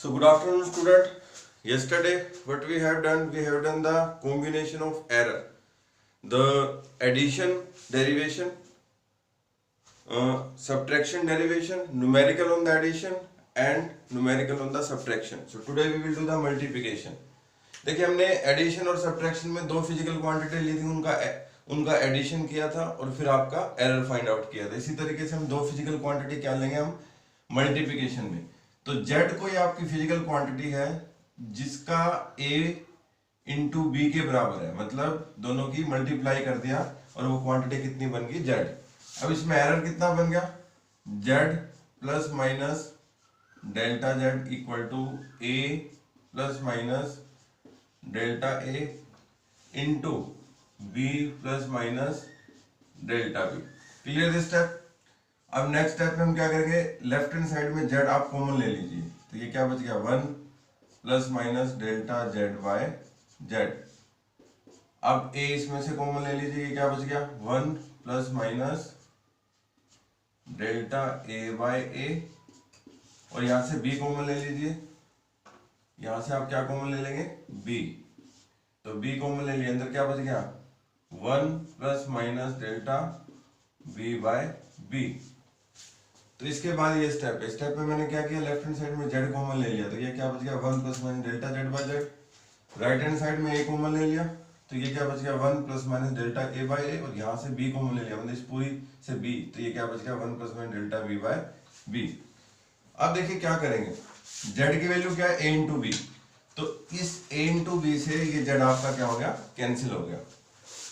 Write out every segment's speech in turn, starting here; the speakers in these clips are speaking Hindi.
So good afternoon, student. Yesterday, what we have done the combination of error, the addition derivation, subtraction derivation, numerical on the addition and numerical on the subtraction. So today we will do the multiplication. देखिए हमने एडिशन और सब्ट्रैक्शन में दो फिजिकल क्वांटिटी ली थी, उनका एडिशन किया था और फिर आपका एरर फाइंड आउट किया था। इसी तरीके से हम दो फिजिकल क्वांटिटी क्या लेंगे हम मल्टीप्लिकेशन में। तो z कोई आपकी फिजिकल क्वांटिटी है जिसका a इंटू बी के बराबर है, मतलब दोनों की मल्टीप्लाई कर दिया और वो क्वांटिटी कितनी बन गई z। अब इसमें एरर कितना बन गया, z plus minus delta z equal to a plus minus delta a into b plus minus delta B. Clear this step. अब नेक्स्ट स्टेप में हम क्या करेंगे, लेफ्ट हैंड साइड में z आप कॉमन ले लीजिए, तो ये क्या बच गया 1 plus minus delta Z by Z. अब a इसमें से कॉमन ले लीजिए, ये क्या बच गया 1 plus minus delta a by a, और यहां से b कॉमन ले लीजिए, यहां से आप क्या कॉमन ले लेंगे b, तो b कॉमन ले लिए, अंदर क्या बच गया 1 plus minus delta b by b। तो इसके बाद ये स्टेप में मैंने क्या किया, लेफ्ट हैंड साइड में z कॉमन ले लिया, तो ये क्या बच गया 1 plus minus delta z by z। Right hand side में a कॉमन ले लिया, तो ये क्या बच गया 1 plus minus delta a by a, और यहाँ से b कॉमन ले लिया, मतलब इस पूरी से b, तो ये क्या बच गया 1 plus minus delta b by b। अब देखिए क्या करेंगे, z की वैल्यू क्या है a इंटू बी, तो इस a इंटू बी से ये z आपका क्या हो गया, कैंसिल हो गया,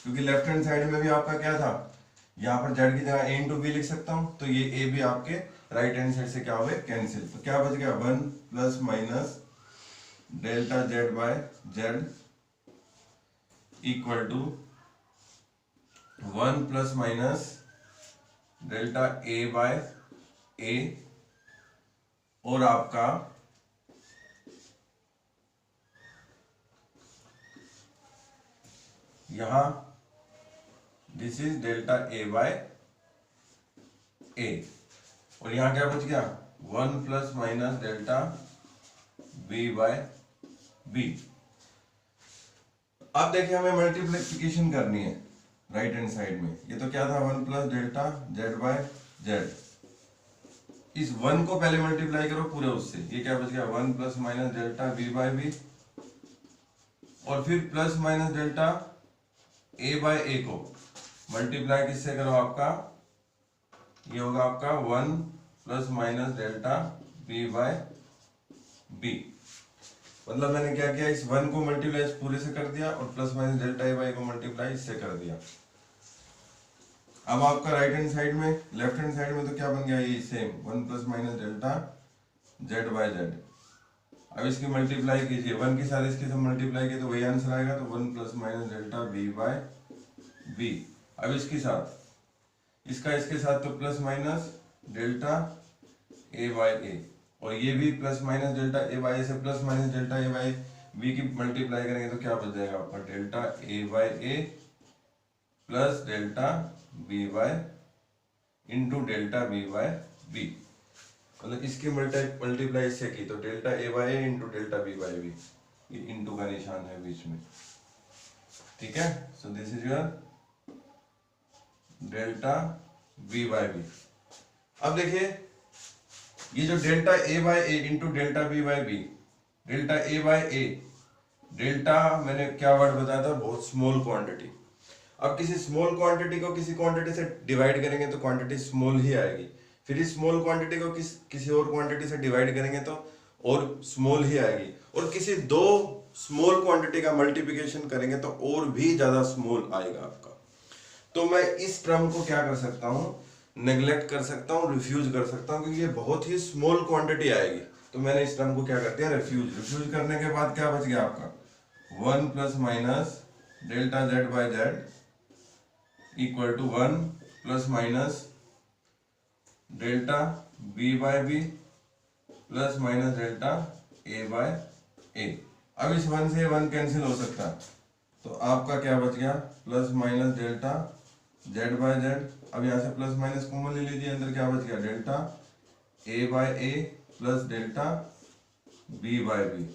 क्योंकि लेफ्ट हैंड साइड में भी आपका क्या था, यहाँ पर z की जगह a इंटू बी लिख सकता हूँ, तो ये a भी आपके राइट हैंड साइड से क्या हो गए कैंसिल। तो क्या बच गया 1 plus minus delta z by z equal to 1 plus minus delta a by a, और आपका यहां this is delta a by a, और यहां क्या बच गया 1 plus minus delta b by b। अब देखिए हमें मल्टीप्लिकेशन करनी है राइट हैंड साइड में, ये तो क्या था 1 plus delta z by z। इस 1 को पहले मल्टीप्लाई करो पूरे उससे, ये क्या बच गया 1 plus minus delta b by b, और फिर plus minus delta a by a को मल्टीप्लाई किससे करो, आपका ये होगा आपका 1 plus minus delta b by b। मतलब मैंने क्या किया, इस 1 को मल्टीप्लाई इस पूरे से कर दिया और plus minus delta a by को मल्टीप्लाई इससे कर दिया। अब आपका राइट हैंड साइड में, लेफ्ट हैंड साइड में तो क्या बन गया, ये same 1 plus minus delta z by z। अब इसकी मल्टीप्लाई कीजिए, 1 के साथ इसके साथ मल्टीप्लाई किए तो वही आंसर आएगा, तो 1 plus minus delta b by b। अब इसके साथ इसका इसके साथ तो plus minus delta a by a, और ये भी plus minus delta a by a से plus minus delta a by b की मल्टीप्लाई करेंगे तो क्या बच जाएगा आपका delta a by a plus delta b by into delta b by b। मतलब इसकी मल्टीप्लाई इससे की तो delta a by a into delta b by b, ये इंटू का निशान है बीच में, ठीक है। So this is your delta b by b। अब देखिए ये जो delta a by a into delta b by b, delta a by a, delta मैंने क्या वर्ड बताया था, बहुत स्मॉल क्वांटिटी। अब किसी स्मॉल क्वांटिटी को किसी क्वांटिटी से डिवाइड करेंगे तो क्वांटिटी स्मॉल ही आएगी, फिर इस स्मॉल क्वांटिटी को किसी और क्वांटिटी से डिवाइड करेंगे तो और स्मॉल ही आएगी, और किसी दो स्मॉल क्वांटिटी का मल्टीप्लिकेशन करेंगे तो और भी ज्यादा स्मॉल आएगा आपका। तो मैं इस टर्म को क्या कर सकता हूं, नेग्लेक्ट कर सकता हूं, रिफ्यूज कर सकता हूं, क्योंकि ये बहुत ही स्मॉल क्वांटिटी आएगी, तो मैंने इस टर्म को क्या कर दिया, रिफ्यूज करने के बाद क्या बच गया आपका 1 plus minus delta z by z equal to 1 plus minus delta b by b plus minus delta a by a। अब इस 1 से 1 कैंसिल हो सकता है, तो आपका क्या बच गया plus minus delta z by z। अब यहाँ से प्लस माइनस कॉमन ले लीजिए, अंदर क्या बच गया delta a by a plus delta B by b,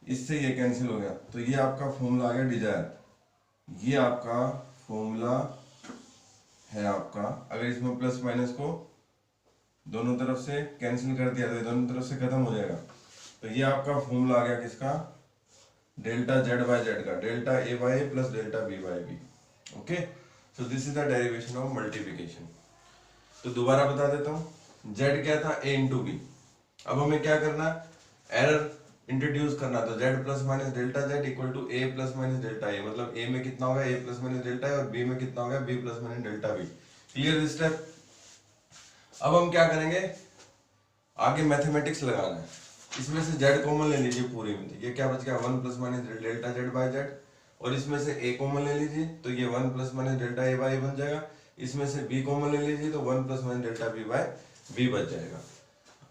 इससे ये कैंसिल हो गया, तो ये आपका फॉर्मूला आ गया डिजायर। ये आपका फॉर्मूला है आपका। अगर इसमें प्लस माइनस को दोनों तरफ से कैंसिल कर दिया तो ये दोनों तरफ से खत्म हो जाएगा। तो ये आपका फॉर्मूला आ गया किसका, डेल्टा जेड बाय जेड का, delta A by A plus delta B by b. Okay, so this is the derivation of multiplication. तो दोबारा बता देता हूँ, जेड क्या था, ए इंटू बी। अब हमें क्या करना, एरर इंट्रोड्यूस करना। तो Z plus minus delta Z equal to A plus minus delta A, मतलब ए में कितना होगा, A plus minus delta A, और बी में कितना होगा, B plus minus delta B. Clear step. अब हम क्या करेंगे, आगे मैथमेटिक्स लगाना है। इसमें से जेड कॉमन ले लीजिए पूरी में, ये क्या बच गया, 1 plus minus delta Z by Z, और इसमें से ए कॉमन ले लीजिए तो ये 1 plus minus delta A by ए बन जाएगा। इसमें से बी कॉमन ले लीजिए तो 1 plus minus delta B by b बच जाएगा।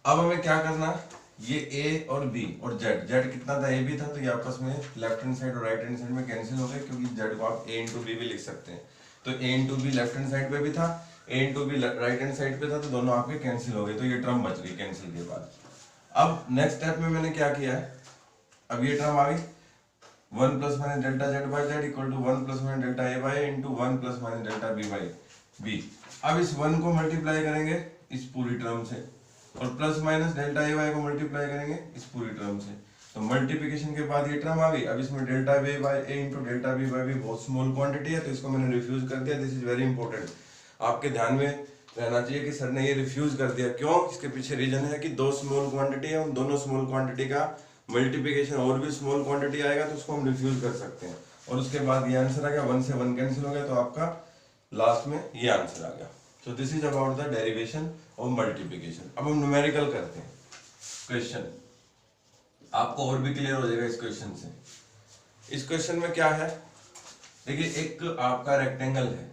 अब हमें क्या करना है, ये ए और बी और जेड, जेड कितना था, ए बी था, तो ये आपस में लेफ्ट हैंड साइड और राइट हैंड साइड में कैंसिल हो गए, क्योंकि जेड को आप ए इंटू बी भी लिख सकते हैं। तो A into B left hand side पे भी था, A into B right hand side पे था, तो दोनों आपके कैंसिल हो गए, तो ये टर्म बच गई कैंसिल के बाद। अब नेक्स्ट स्टेप में मैंने क्या किया है, अब ये टर्म आ गई 1 plus minus delta Z by Z equal to 1 plus minus delta A by into 1 plus minus delta B by B. अब इस 1 को मल्टीप्लाई करेंगे इस पूरी टर्म से, और प्लस माइनस डेल्टा ए वाई को मल्टीप्लाई करेंगे इस पूरी टर्म से। तो मल्टीप्लिकेशन के बाद ये टर्म आ गई। अब इसमें delta B by A into delta B by B बहुत स्मॉल क्वांटिटी है, तो इसको मैंने रिफ्यूज कर दिया। दिस इज वेरी इंपॉर्टेंट, आपके ध्यान में रहना चाहिए कि सर ने ये रिफ्यूज कर दिया क्यों। इसके पीछे रीजन है कि दो स्मॉल क्वांटिटी है, उन दोनों स्मॉल क्वांटिटी का मल्टीप्लिकेशन और भी स्मॉल क्वांटिटी आएगा तो उसको हम रिफ्यूज कर सकते हैं। और उसके बाद ये आंसर आ गया, 1 से 1 कैंसिल हो गया, तो आपका लास्ट में ये आंसर आ गया। So this is about the derivation of multiplication। अब हम न्यूमेरिकल करते हैं क्वेश्चन, आपको और भी क्लियर हो जाएगा इस क्वेश्चन से। इस क्वेश्चन में क्या है, देखिए एक आपका रेक्टेंगल है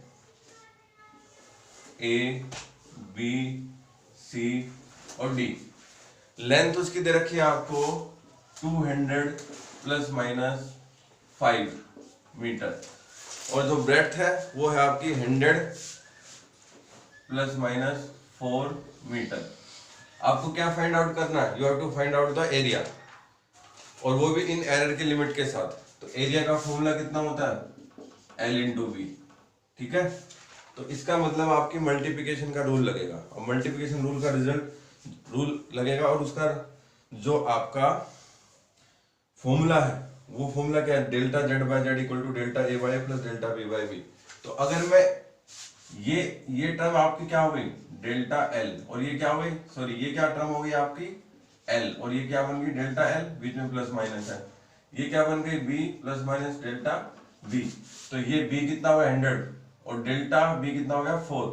ए बी सी और डी, लेंथ उसकी दे रखी है आपको 200 प्लस माइनस 5 मीटर, और जो ब्रेड्थ है वो है आपकी 100 प्लस माइनस 4 मीटर। आपको क्या फाइंड आउट करना है, you have to find out the area, और वो भी इन एरर के लिमिट के साथ। तो एरिया का फॉर्मूला कितना होता है, L इंटू बी, ठीक है। तो इसका मतलब आपकी मल्टीप्लिकेशन का रूल लगेगा, और मल्टीप्लिकेशन रूल का रिजल्ट रूल लगेगा, और उसका जो आपका फॉर्मूला है वो फॉर्मूला क्या है, delta Z by Z equal to delta A by A plus delta B by B. तो अगर मैं ये टर्म आपकी क्या हो गई, डेल्टा एल, और ये क्या हो गई, सॉरी ये क्या टर्म हो गई आपकी एल, और ये क्या बन गई डेल्टा एल, बीच में प्लस माइनस है, ये क्या बन गई b plus minus delta b. तो ये बी कितना हो गया 100, और डेल्टा बी कितना हो गया 4,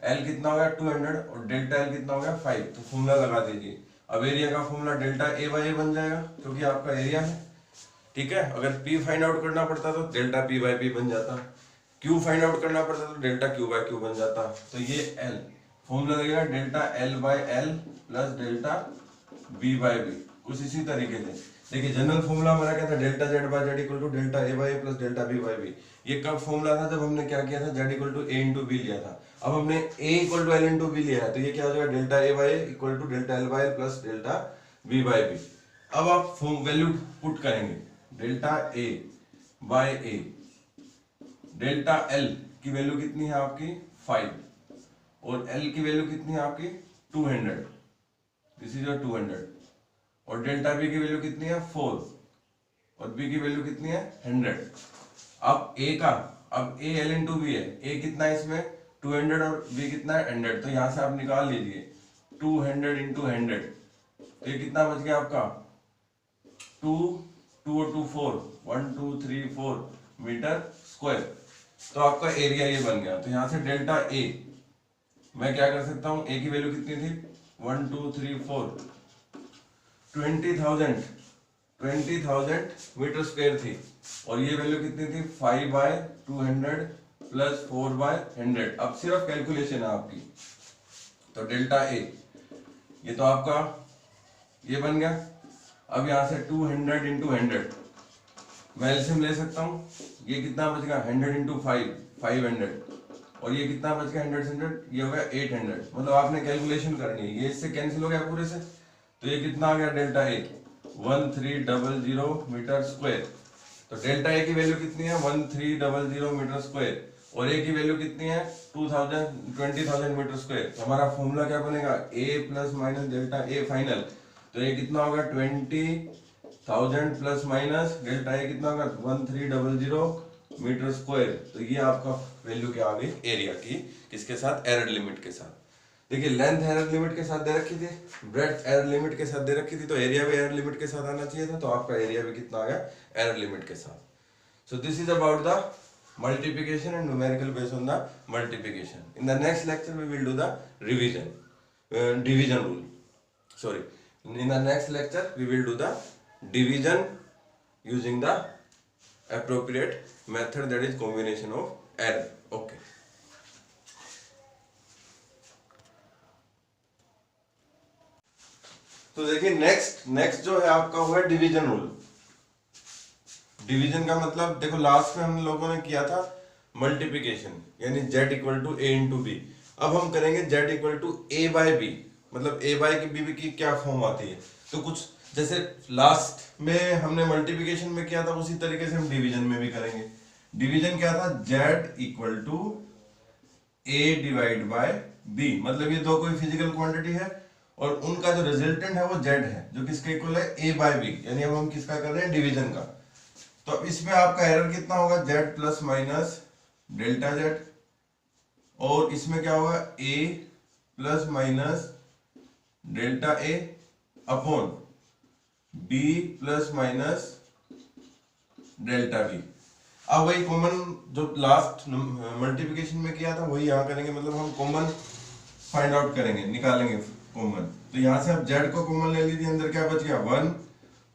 एल कितना हो गया 200, और डेल्टा एल कितना हो गया 5। तो फॉर्मूला लगा दीजिए। अब एरिया का फॉर्मूला डेल्टा ए बाय ए बन जाएगा, क्योंकि आपका एरिया है, ठीक है। अगर पी फाइंड आउट करना पड़ता तो डेल्टा पी बाय पी बन जाता, क्यू फाइंड आउट करना पड़ता तो डेल्टा क्यू बाय क्यू बन जाता। तो ये एल फॉर्मूला लगेगा delta L by L plus delta B by b, कुछ इसी तरीके से। देखिए जनरल फॉर्मूला हमारा क्या था, delta Z by Z equal to delta A by A plus delta B by B. ये कब फॉर्मूला था, जब हमने क्या किया था, Z equal to A into B लिया था। अब हमने A equal to L into B लिया है, तो ये क्या हो जाएगा, delta A by A equal to delta L by L plus delta B by B. अब आप वैल्यू पुट करेंगे, delta A by A, delta L की वैल्यू कितनी है आपकी 5, और एल की वैल्यू कितनी है आपकी 200, दिस इज योर 200, और डेल्टा बी की वैल्यू कितनी है 4, और बी की वैल्यू कितनी है 100। अब ए का, अब ए एल इंटू बी है, ए कितना है इसमें 200 और बी कितना है 100, तो यहां से आप निकाल लीजिए 200 इंटू 100, तो ये कितना बच गया आपका 2 और 2 4, 1 2 3 4 मीटर स्क्वायर। तो आपका एरिया ये बन गया। तो यहां से डेल्टा ए मैं क्या कर सकता हूं, ए की वैल्यू कितनी थी 1 2 3 4, 20,000 मीटर स्क्वायर थी, और ये वैल्यू कितनी थी 5 बाय 200 प्लस 4 बाय 100। अब सिर्फ कैलकुलेशन है आपकी। तो डेल्टा ए ये तो आपका ये बन गया। अब यहां से 200 इंटू 100 मैं एलसीएम ले सकता हूं, ये कितना बच गया 100 इंटू 5 500, और ये कितना बच गया 100 100, ये हो गया 800। मतलब आपने कैलकुलेशन करनी है, ये इससे कैंसिल हो गया पूरे से, तो ये कितना आ गया डेल्टा ए 1300 मीटर स्क्वायर। तो डेल्टा ए की वैल्यू कितनी है 1300 मीटर स्क्वायर और ए की वैल्यू कितनी है 20,000 मीटर स्क्वायर। तो हमारा फॉर्मूला क्या बनेगा A plus minus delta A final. तो ये कितना होगा 20,000 प्लस माइनस डेल्टा ए कितना होगा 1300 मीटर स्क्वायर। तो ये आपका वैल्यू क्या आ गई एरिया की, किसके साथ एरर लिमिट के साथ। देखिए लेंथ एरर लिमिट के साथ दे रखी थी, ब्रेड्थ एरर लिमिट के साथ दे रखी थी, तो एरिया भी एरर लिमिट के साथ आना चाहिए था। तो आपका एरिया भी कितना आ गया एरर लिमिट के साथ। सो this is about the multiplication and numerical based on the multiplication. In the next lecture we will do the division rule. Sorry, in the next lecture we will do the division using the appropriate method, that is combination of error. Okay. तो देखिए नेक्स्ट जो है आपका हुआ डिवीजन रूल। डिवीजन का मतलब देखो लास्ट में हम लोगों ने किया था मल्टीप्लिकेशन, यानी z equal to A into b. अब हम करेंगे z equal to a by B, मतलब a बाय बी की क्या फॉर्म आती है। तो कुछ जैसे लास्ट में हमने मल्टीप्लिकेशन में किया था उसी तरीके से हम डिवीजन में भी करेंगे। डिवीजन क्या था z equal to a divide by b, मतलब ये दो कोई फिजिकल क्वांटिटी है और उनका जो रिजल्टेंट है वो z है, जो किसके इक्वल है a बाय b, यानी अब हम किसका कर रहे हैं डिवीजन का। तो अब इसमें आपका एरर कितना होगा z plus minus delta z, और इसमें क्या होगा a plus minus delta a upon b plus minus delta b। अब वही कॉमन जो लास्ट मल्टीप्लिकेशन में किया था वही यहाँ करेंगे, मतलब हम कॉमन फाइंड आउट करेंगे, निकालेंगे कॉमन। तो यहाँ से आप z को कॉमन ले लीजिए, अंदर क्या बच गया 1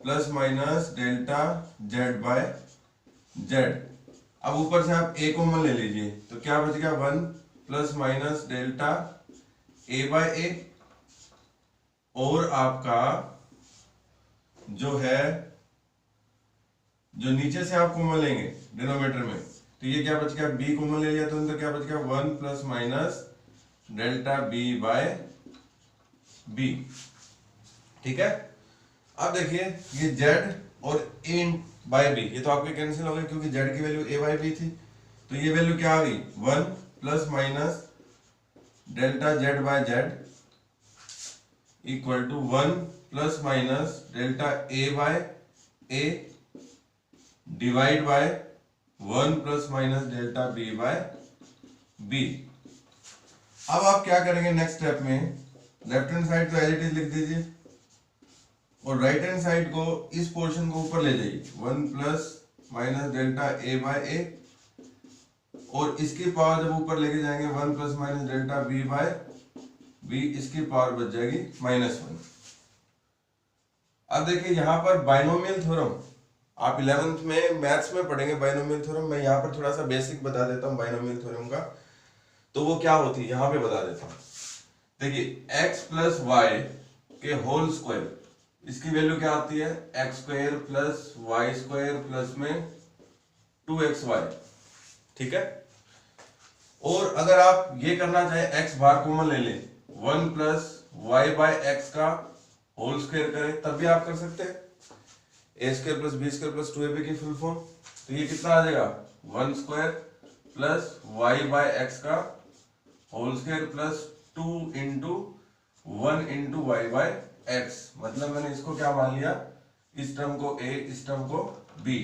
plus minus delta z by z। अब ऊपर से आप a कॉमन ले लीजिए, तो क्या बच गया 1 plus minus delta a by a, और आपका जो है जो नीचे से आप कॉमन लेंगे डिनोमिनेटर में, तो ये क्या बच गया b कॉमन ले लिया, तो अंदर क्या बच गया 1 plus minus delta b by b। ठीक है। अब देखिए ये z और a बाय b ये तो आपके कैंसिल हो गए क्योंकि z की वैल्यू a बाय b थी। तो ये वैल्यू क्या आ गई 1 plus minus delta z by z equal to 1 plus minus delta a by a divide by 1 plus minus delta b by b। अब आप क्या करेंगे नेक्स्ट स्टेप में, लेफ्ट हैंड साइड को एज इट इज लिख दीजिए और राइट हैंड साइड को इस पोर्शन को ऊपर ले जाइए 1 plus minus delta a by a, और इसकी पावर जब ऊपर लेके जाएंगे 1 plus minus delta b by b, इसकी पावर बच जाएगी -1। अब देखिए यहाँ पर बाइनोमियल थ्योरम आप 11th में मैथ्स में पढ़ेंगे बाइनोमियल थ्योरम। मैं यहाँ पर थोड़ा सा बेसिक बता देता हूँ बाइनोमियल थ्योरम का, तो वो क्या होती है यहाँ पे बता देता हूँ। देखिए x प्लस वाई के होल स्क्वायर, इसकी वैल्यू क्या आती है x square plus y square plus में 2xy। ठीक है। और अगर आप ये करना चाहे x बार कॉमन ले लें 1 प्लस वाई बाय एक्स का होल स्क्वायर करें तब भी आप कर सकते हैं, A square plus B square plus 2ab की फुल फॉर्म। तो ये कितना आ जाएगा 1 square plus Y by X का whole square plus 2 into 1 into Y by X. मतलब मैंने इसको क्या मान लिया, इस टर्म को a, इस टर्म को b।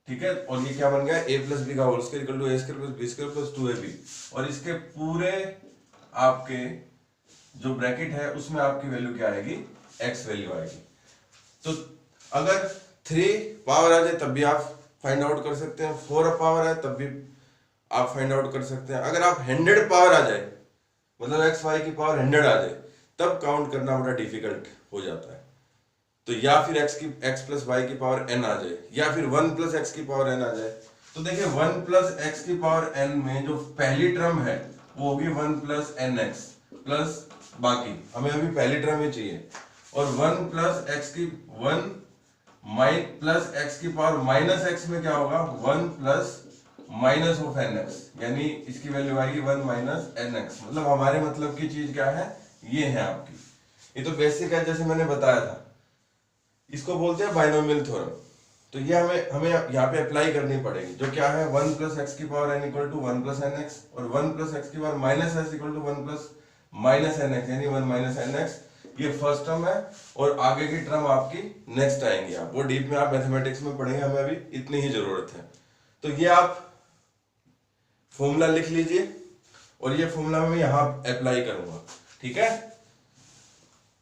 ठीक है। और ये क्या बन गया a प्लस बी का whole square equal to a square plus B square plus 2ab, और इसके पूरे आपके जो ब्रैकेट है उसमें आपकी वैल्यू क्या आएगी x वैल्यू आएगी। तो अगर 3 पावर आ जाए तब भी आप फाइंड आउट कर सकते हैं, 4 पावर आए तब भी आप फाइंड आउट कर सकते हैं। अगर आप 100 पावर आ जाए, मतलब एक्स वाई की पावर 100 आ जाए, तब काउंट करना बड़ा डिफिकल्ट हो जाता है। तो या फिर x प्लस वाई की पावर n आ जाए, या फिर 1 प्लस एक्स की पावर n आ जाए। तो देखिए 1 प्लस एक्स की पावर n में जो पहली टर्म है वो होगी 1 प्लस एन एक्स प्लस बाकी, हमें अभी पहली टर्म ही चाहिए। और 1 प्लस एक्स की 1 प्लस एक्स की पावर माइनस एक्स में क्या होगा 1 plus minus of n x, यानी इसकी वैल्यू आएगी 1 माइनस एन एक्स। मतलब हमारे मतलब की चीज क्या है, ये है आपकी। ये तो बेसिक है जैसे मैंने बताया था। इसको बोलते हैं बाइनोमियल थ्योरम। तो ये हमें यहाँ पे अप्लाई करनी पड़ेगी, जो क्या है 1 प्लस एक्स की power n equal to 1 plus n x, और 1 प्लस एक्स की power minus s equal to 1 plus minus n x, यानी 1 माइनस एन एक्स। ये फर्स्ट टर्म है, और आगे की टर्म आपकी नेक्स्ट आएंगी। आप वो डीप में आप मैथमेटिक्स में पढ़ेंगे, हमें अभी इतनी ही जरूरत है। तो ये आप फॉर्मूला लिख लीजिए, और ये फॉर्मूला मैं यहाँ अप्लाई करूंगा, ठीक है।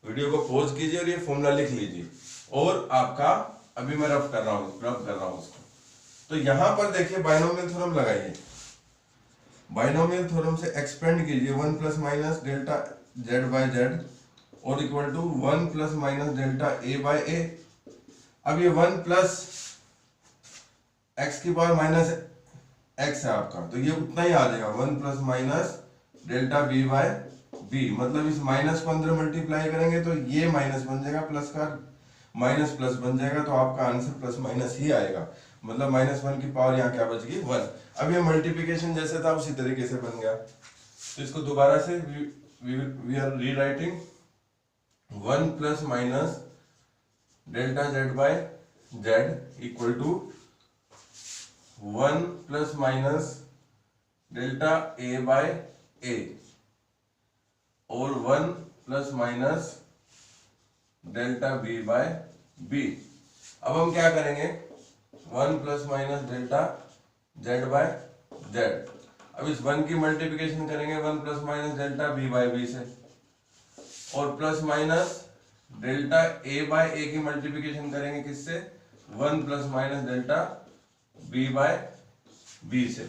वीडियो को पॉज कीजिए और ये फॉर्मूला लिख लीजिए, और आपका अभी मैं रफ कर रहा हूँ उसको। तो यहां पर देखिए बाइनोमियल थ्योरम लगाइए, बाइनोमियल थ्योरम से एक्सपेंड कीजिए 1 plus minus delta Z by Z और equal to 1 plus minus delta A by A. अब ये 1 प्लस एक्स की पावर माइनस एक्स है आपका, तो ये उतना ही आ जाएगा 1 plus minus delta B by B. मतलब इस माइनस को अंदर मल्टीप्लाई करेंगे तो ये माइनस बन जाएगा, प्लस का माइनस प्लस बन जाएगा, तो आपका आंसर प्लस माइनस ही आएगा। मतलब -1 की पावर यहाँ क्या बच गई 1। अब ये मल्टीप्लिकेशन जैसे था उसी तरीके से बन गया। तो इसको दोबारा से we are rewriting 1 plus minus delta Z by Z equal to 1 plus minus delta A by A और 1 plus minus delta B by B. अब हम क्या करेंगे 1 plus minus delta Z by Z. अब इस 1 की मल्टीप्लिकेशन करेंगे 1 plus minus delta B by B से, और plus minus delta A by A की मल्टीप्लिकेशन करेंगे किससे 1 plus minus delta B by B से।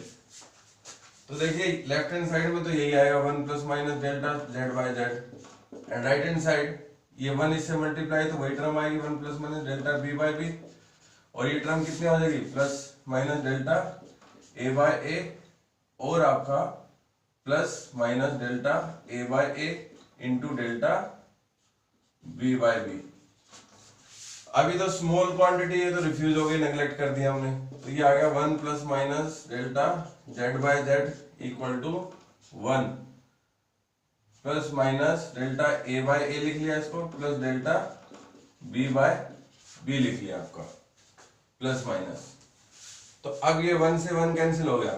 तो देखिए लेफ्ट हैंड साइड में तो यही आएगा 1 plus minus delta Z by Z, and right hand side ये 1 इससे मल्टीप्लाई तो वही टर्म आएगी 1 plus minus delta B by B, और ये टर्म कितनी हो जाएगी plus minus delta A by A और आपका plus minus delta A by A into delta B by B. अभी तो स्मॉल क्वांटिटी है तो रिफ्यूज हो गई, नेग्लेक्ट कर दिया हमने। तो ये आ गया 1 plus minus delta Z by Z equal to 1 plus minus delta A by A लिख लिया इसको, plus delta B by B लिख लिया आपका, प्लस माइनस। तो अब ये 1 से 1 कैंसिल हो गया,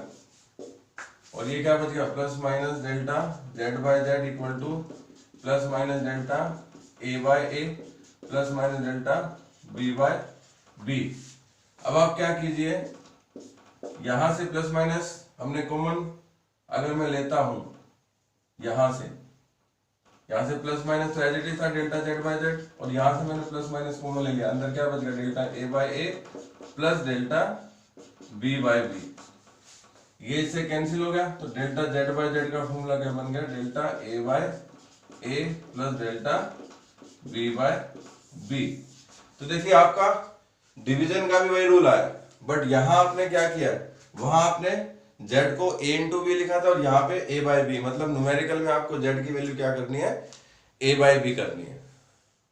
और ये क्या बच गया plus minus delta Z by Z equal to plus minus delta A by A plus minus delta B by B. अब आप क्या कीजिए, यहां से प्लस माइनस हमने कॉमन अगर मैं लेता हूं यहां से प्लस माइनस तो एज इट इज था डेल्टा जेड बाय जेड, और यहां से मैंने प्लस माइनस कॉमन ले लिया, अंदर क्या बच गया delta A by A plus delta B by B. ये इससे कैंसिल हो गया, तो डेल्टा जेड बाय जेड का फॉर्मूला क्या बन गया delta A by A plus delta B by B. तो देखिए आपका डिवीजन का भी वही रूल आया, बट यहां आपने क्या किया, वहां आपने z को a इंटू बी लिखा था और यहाँ पे a बाय बी, मतलब न्यूमेरिकल में आपको z की वैल्यू क्या करनी है a बाय बी करनी है।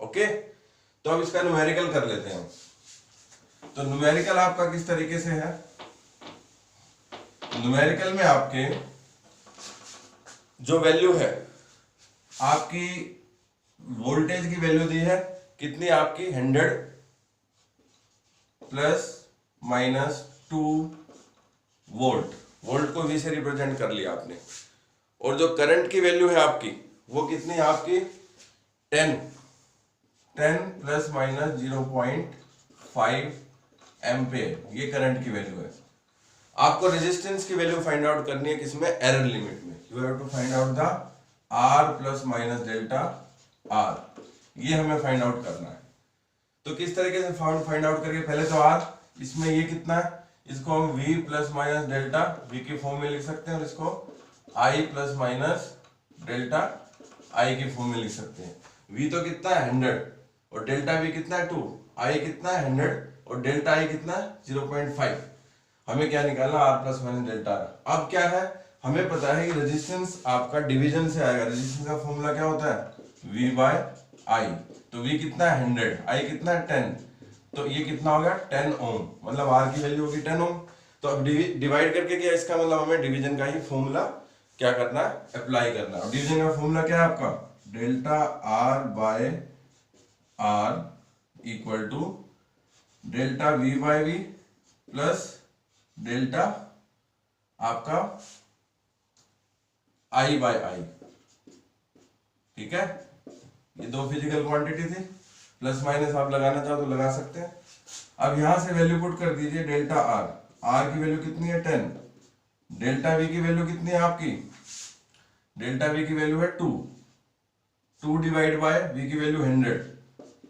ओके, तो अब इसका न्यूमेरिकल कर लेते हैं। तो न्यूमेरिकल आपका किस तरीके से है, न्यूमेरिकल में आपके जो वैल्यू है आपकी वोल्टेज की वैल्यू दी है कितनी आपकी 100 प्लस माइनस 2 वोल्ट, वोल्ट को V से रिप्रेजेंट कर लिया आपने, और जो करंट की वैल्यू है आपकी वो कितनी है आपकी 10 प्लस माइनस 0.5 एम्पेयर, ये करंट की वैल्यू है। आपको रेजिस्टेंस की वैल्यू फाइंड आउट करनी है किसमें, एरर लिमिट में। You have to find out the R plus minus delta R, ये हमें फाइंड आउट करना है। तो किस तरीके से फाइंड आउट करेंगे, पहले तो R, इसमें ये कितना है, इसको हम V plus minus delta V के फॉर्म में लिख सकते हैं, और इसको I plus minus delta I के फॉर्म में लिख सकते हैं। V तो कितना है 100 और डेल्टा V कितना है 2, I कितना है 100 और डेल्टा I कितना है 0.5। हमें क्या निकालना, R plus minus delta R। अब क्या है, हमें पता है कि रेजिस्टेंस आपका डिवीजन से आएगा, रेजिस्टेंस का फॉर्मूला क्या होता है V बाय I। तो V कितना है 100, I कितना है 10, तो ये कितना होगा 10 ओम, मतलब R की वैल्यू होगी 10 ओम। तो अब डिवाइड करके किया, इसका मतलब हमें डिवीजन का ही फॉर्मूला क्या करना है, अप्लाई करना है। डिवीजन का फॉर्मूला क्या है आपका, delta R by R equal to delta v by v plus delta आपका आई बाय आई। ठीक है, ये दो फिजिकल क्वांटिटी थी, प्लस माइनस आप लगाना चाहो तो लगा सकते हैं। अब यहां से वैल्यू पुट कर दीजिए, डेल्टा आर, आर की वैल्यू कितनी है 10, डेल्टा वी की वैल्यू कितनी है आपकी, डेल्टा वी की वैल्यू है 2, 2 डिवाइड बाय वी की वैल्यू 100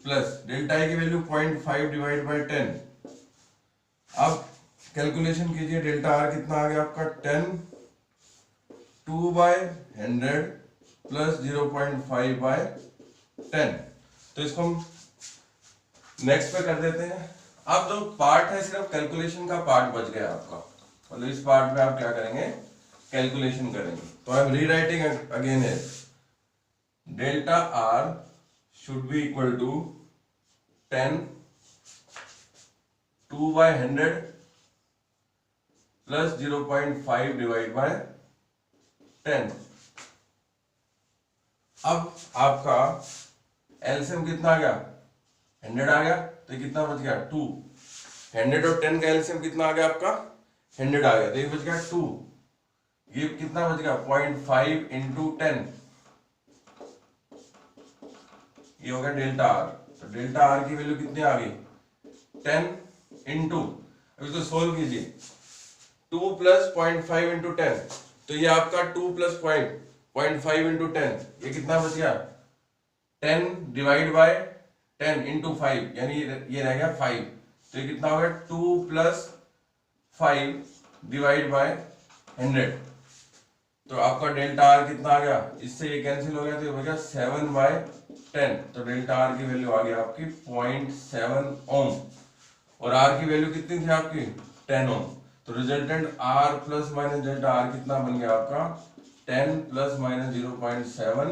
प्लस डेल्टा आई की वैल्यू 0.5 डिवाइड बाय 10। अब कैलकुलेशन कीजिए, डेल्टा आर कितना आ गया आपका 10, 2 बाय 100 प्लस 0.5 बाय 10। तो इसको हम नेक्स्ट पे कर देते हैं। अब जो पार्ट है सिर्फ कैलकुलेशन का पार्ट बच गया आपका, मतलब इस पार्ट में आप क्या करेंगे, कैलकुलेशन करेंगे। तो आई एम रीराइटिंग अगेन है, delta r should be equal to 10, 2 by 100 plus 0.5 divide by 10। अब आपका एलसीएम कितना आ गया, 100 आ गया, तो ये कितना बच गया 2। 100 और 10 का एलसीएम कितना आ गया आपका 100 आ गया, तो ये बच गया 2। ये कितना बच गया 0.5 इंटू 10, ये हो गया डेल्टा आर। तो डेल्टा आर की वैल्यू कितनी आ गई 10 इंटू, अब इसको सोल्व कीजिए, 2 प्लस 0.5 इंटू 10, तो ये आपका 2 प्लस 0.5 इंटू 10, ये कितना बच गया 10 डिवाइड बाय 10 इंटू 5, यानी ये रह गया 5। तो ये कितना हो गया 2 प्लस 5 डिवाइड बाय 100। तो आपका डेल्टा आर कितना आ गया, इससे ये कैंसिल हो गया, तो ये हो गया 7 बाय 10। तो डेल्टा आर की वैल्यू आ गई आपकी 0.7 ओम, और आर की वैल्यू कितनी थी आपकी 10 ओम। तो resultant R plus minus delta R कितना बन गया आपका 10 प्लस माइनस 0.7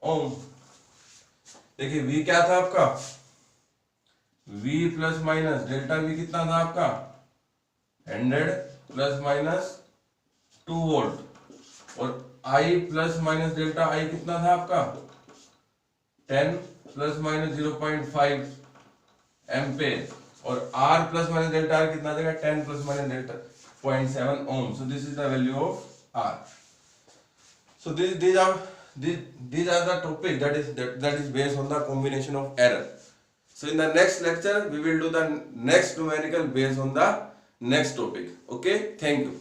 ओम। देखिए V क्या था आपका, V plus minus delta V कितना था आपका 100 प्लस माइनस 2 वोल्ट, और I plus minus delta I कितना था आपका 10 प्लस माइनस 0.5 एम्पेयर, और R plus minus delta R कितना देगा 10 plus minus delta 0.7 ohm. So this is the value of R. So these are the topic that is based on the combination of error. So in the next lecture we will do the next numerical based on the next topic. Okay, thank you.